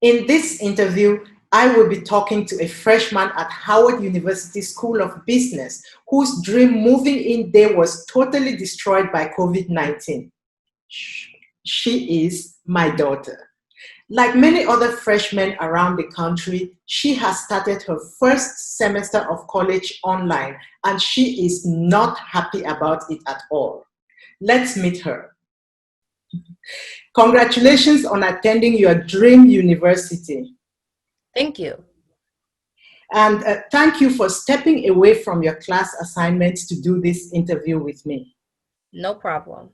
In this interview, I will be talking to a freshman at Howard University School of Business whose dream moving in day was totally destroyed by COVID-19. She is my daughter. Like many other freshmen around the country, she has started her first semester of college online and she is not happy about it at all. Let's meet her. Congratulations on attending your dream university. Thank you. And thank you for stepping away from your class assignments to do this interview with me. No problem.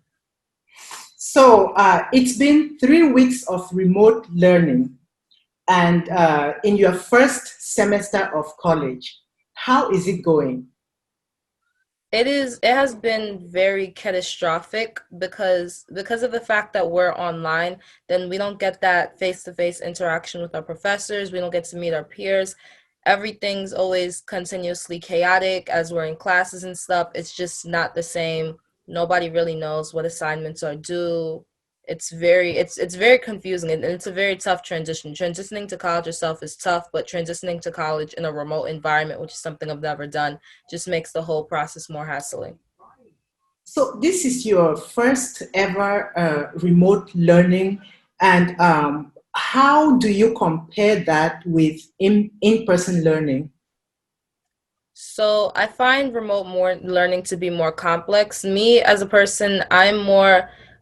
So it's been 3 weeks of remote learning and in your first semester of college. How is it going? It has been very catastrophic because of the fact that we're online, then we don't get that face-to-face interaction with our professors, we don't get to meet our peers. Everything's always continuously chaotic as we're in classes and stuff. It's just not the same. Nobody really knows what assignments are due. It's very confusing, and it's a very tough transition. Transitioning to college itself is tough, but transitioning to college in a remote environment, which is something I've never done, just makes the whole process more hassling. So this is your first ever remote learning, and how do you compare that with in-person learning? So I find remote more learning to be more complex. Me as a person,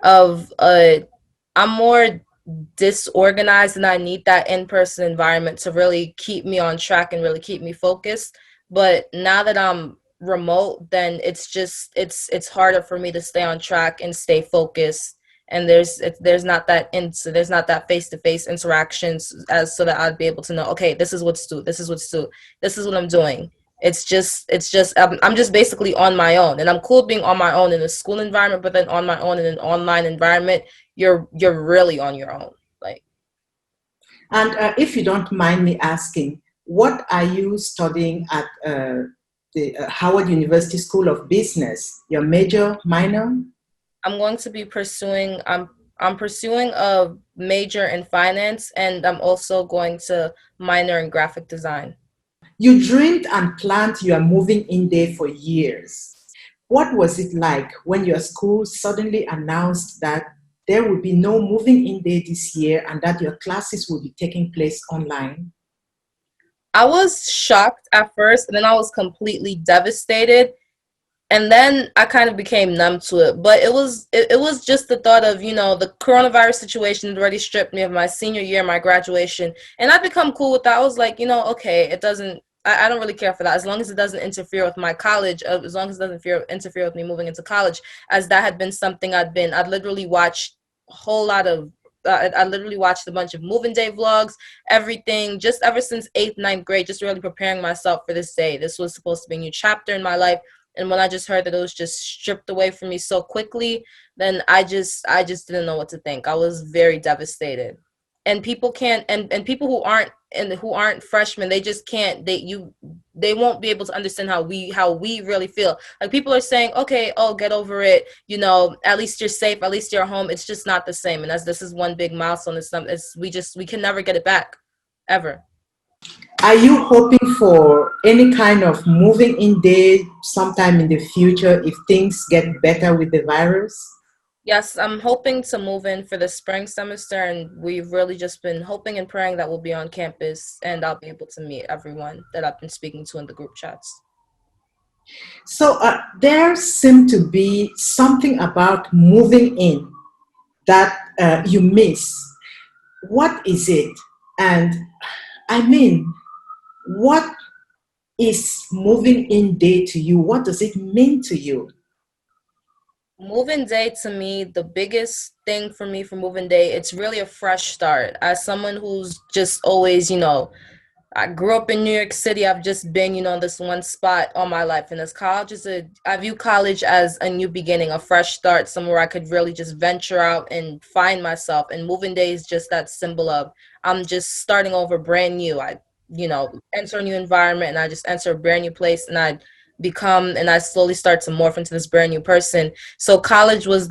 of a I'm more disorganized and I need that in-person environment to really keep me on track and really keep me focused. But now that I'm remote, then it's harder for me to stay on track and stay focused. And there's not that face-to-face interactions as so that I'd be able to know, okay, this is what's due, this is what's due, this is what I'm doing. I'm just basically on my own, and I'm cool being on my own in a school environment, but then on my own in an online environment, you're really on your own. Like, And if you don't mind me asking, what are you studying at the Howard University School of Business? Your major, minor? I'm going to be pursuing I'm pursuing a major in finance, and I'm also going to minor in graphic design. You dreamed and planned your moving in day for years. What was it like when your school suddenly announced that there would be no moving in day this year and that your classes will be taking place online? I was shocked at first, and then I was completely devastated, and then I kind of became numb to it. But it was just the thought of, the coronavirus situation had already stripped me of my senior year, my graduation, and I've become cool with that. I was like, okay, it doesn't. I don't really care for that as long as it doesn't interfere with my college. As long as it doesn't interfere with me moving into college, as that had been something I'd literally watched a whole lot of. I literally watched a bunch of moving day vlogs, everything, just ever since eighth, ninth grade, just really preparing myself for this day. This was supposed to be a new chapter in my life, and when I just heard that it was just stripped away from me so quickly, then I just didn't know what to think. I was very devastated. And people can't and people who aren't freshmen, they just can't they won't be able to understand how we really feel. Like, people are saying, okay, oh, get over it, at least you're safe, at least you're home. It's just not the same. And as this is one big milestone, we can never get it back, ever. Are you hoping for any kind of moving in day sometime in the future if things get better with the virus? Yes, I'm hoping to move in for the spring semester, and we've really just been hoping and praying that we'll be on campus and I'll be able to meet everyone that I've been speaking to in the group chats. So there seemed to be something about moving in that you miss. What is it? And I mean, what is moving in day to you? What does it mean to you? Moving day, to me, the biggest thing for me for moving day, it's really a fresh start. As someone who's just always, I grew up in New York City. I've just been, in this one spot all my life. And as college I view college as a new beginning, a fresh start, somewhere I could really just venture out and find myself. And moving day is just that symbol of, I'm just starting over brand new. I enter a new environment, and I just enter a brand new place, and I become, and I slowly start to morph into this brand new person. So college is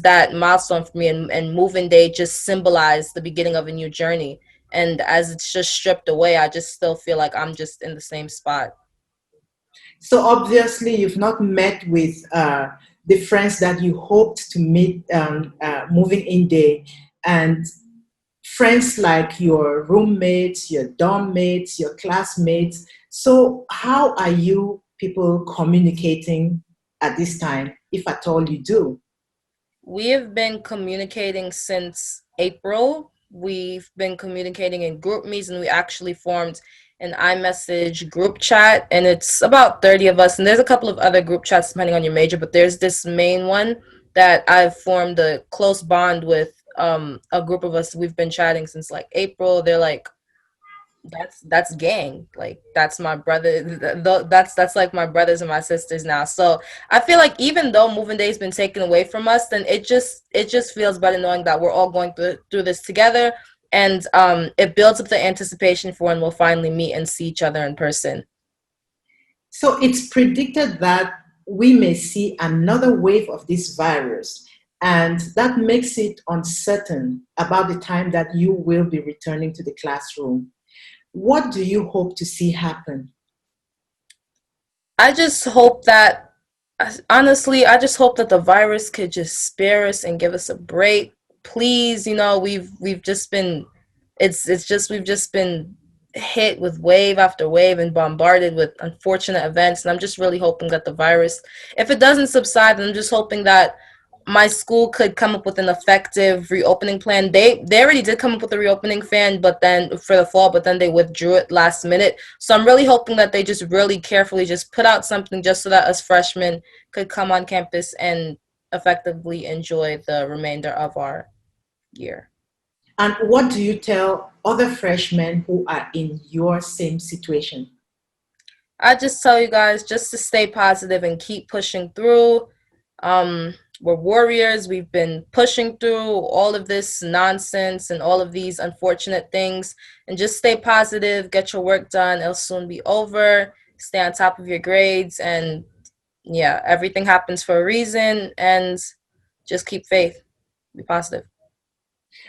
that milestone for me, and moving day just symbolized the beginning of a new journey. And as it's just stripped away, I just still feel like I'm just in the same spot. So obviously, you've not met with the friends that you hoped to meet moving in day, and friends like your roommates, your dorm mates, your classmates. So how are you people communicating at this time, if at all you do? We have been communicating since April. We've been communicating in group meets, and we actually formed an iMessage group chat, and it's about 30 of us. And there's a couple of other group chats depending on your major, but there's this main one that I've formed a close bond with. A group of us. We've been chatting since like April. They're like, that's gang, like that's my brother. That's like my brothers and my sisters now. So I feel like even though moving day has been taken away from us, then it just feels better knowing that we're all going through this together. And it builds up the anticipation for when we'll finally meet and see each other in person. So it's predicted that we may see another wave of this virus, and that makes it uncertain about the time that you will be returning to the classroom. What do you hope to see happen? I just hope that, honestly, I just hope that the virus could just spare us and give us a break. Please, we've just been, it's just we've just been hit with wave after wave and bombarded with unfortunate events, and I'm just really hoping that the virus, if it doesn't subside, then I'm just hoping that my school could come up with an effective reopening plan. They already did come up with a reopening plan, but then for the fall, but then they withdrew it last minute. So I'm really hoping that they just really carefully just put out something just so that us freshmen could come on campus and effectively enjoy the remainder of our year. And what do you tell other freshmen who are in your same situation? I just tell you guys just to stay positive and keep pushing through. We're warriors. We've been pushing through all of this nonsense and all of these unfortunate things. And just stay positive, get your work done. It'll soon be over. Stay on top of your grades. And yeah, everything happens for a reason. And just keep faith. Be positive.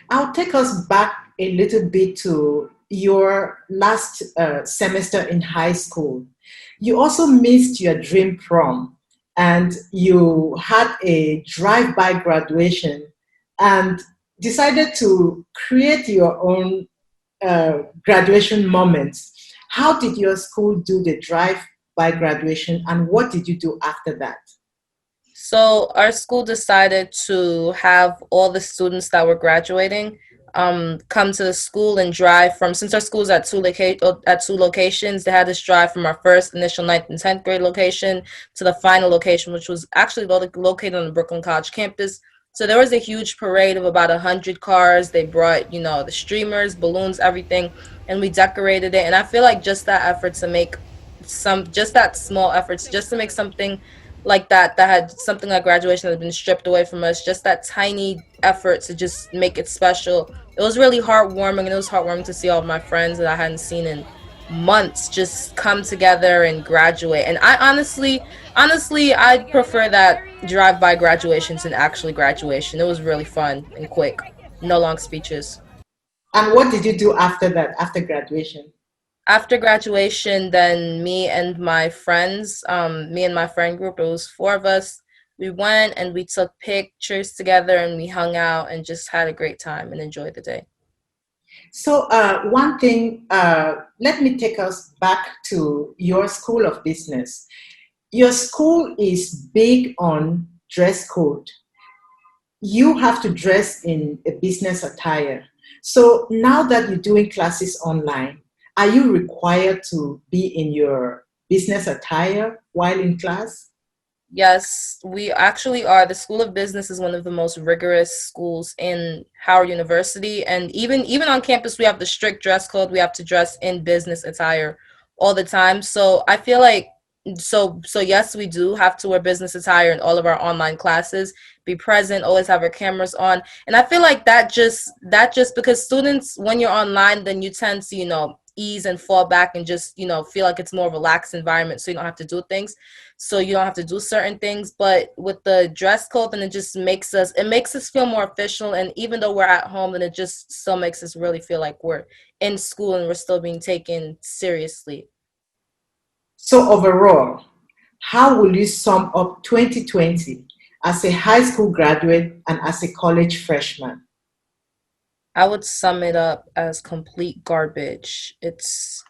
I'll take us back a little bit to your last semester in high school. You also missed your dream prom, and you had a drive-by graduation and decided to create your own graduation moments. How did your school do the drive-by graduation, and what did you do after that? So our school decided to have all the students that were graduating come to the school and drive from, since our school's at two locations, they had us drive from our first initial ninth and 10th grade location to the final location, which was actually located on the Brooklyn College campus. So there was a huge parade of about 100 cars. They brought, the streamers, balloons, everything, and we decorated it. And I feel like just that effort to make just that small efforts, just to make something like that had something like graduation that had been stripped away from us, just that tiny effort to just make it special. It was really heartwarming, and it was heartwarming to see all of my friends that I hadn't seen in months just come together and graduate. And I honestly, I prefer that drive-by graduations than actually graduation. It was really fun and quick. No long speeches. And what did you do after that, after graduation? After graduation, then me and my friend group, it was four of us. We went and we took pictures together and we hung out and just had a great time and enjoyed the day. So, one thing, let me take us back to your school of business. Your school is big on dress code. You have to dress in a business attire. So, now that you're doing classes online, are you required to be in your business attire while in class? Yes, we actually are. The School of Business is one of the most rigorous schools in Howard University, and even on campus, we have the strict dress code. We have to dress in business attire all the time. So I feel like so yes, we do have to wear business attire in all of our online classes. Be present, always have our cameras on, and I feel like that just because students, when you're online, then you tend to ease and fall back and just, you know, feel like it's more relaxed environment, so you don't have to do things, so you don't have to do certain things. But with the dress code, then it makes us feel more official, and even though we're at home, then it just still makes us really feel like we're in school and we're still being taken seriously. So overall, how will you sum up 2020 as a high school graduate and as a college freshman? I would sum it up as complete garbage. It's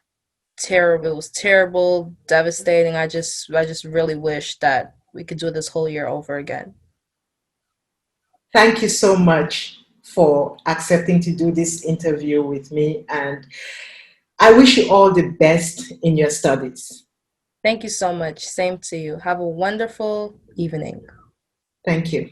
terrible. It was terrible, devastating. I just really wish that we could do this whole year over again. Thank you so much for accepting to do this interview with me, and I wish you all the best in your studies. Thank you so much. Same to you. Have a wonderful evening. Thank you.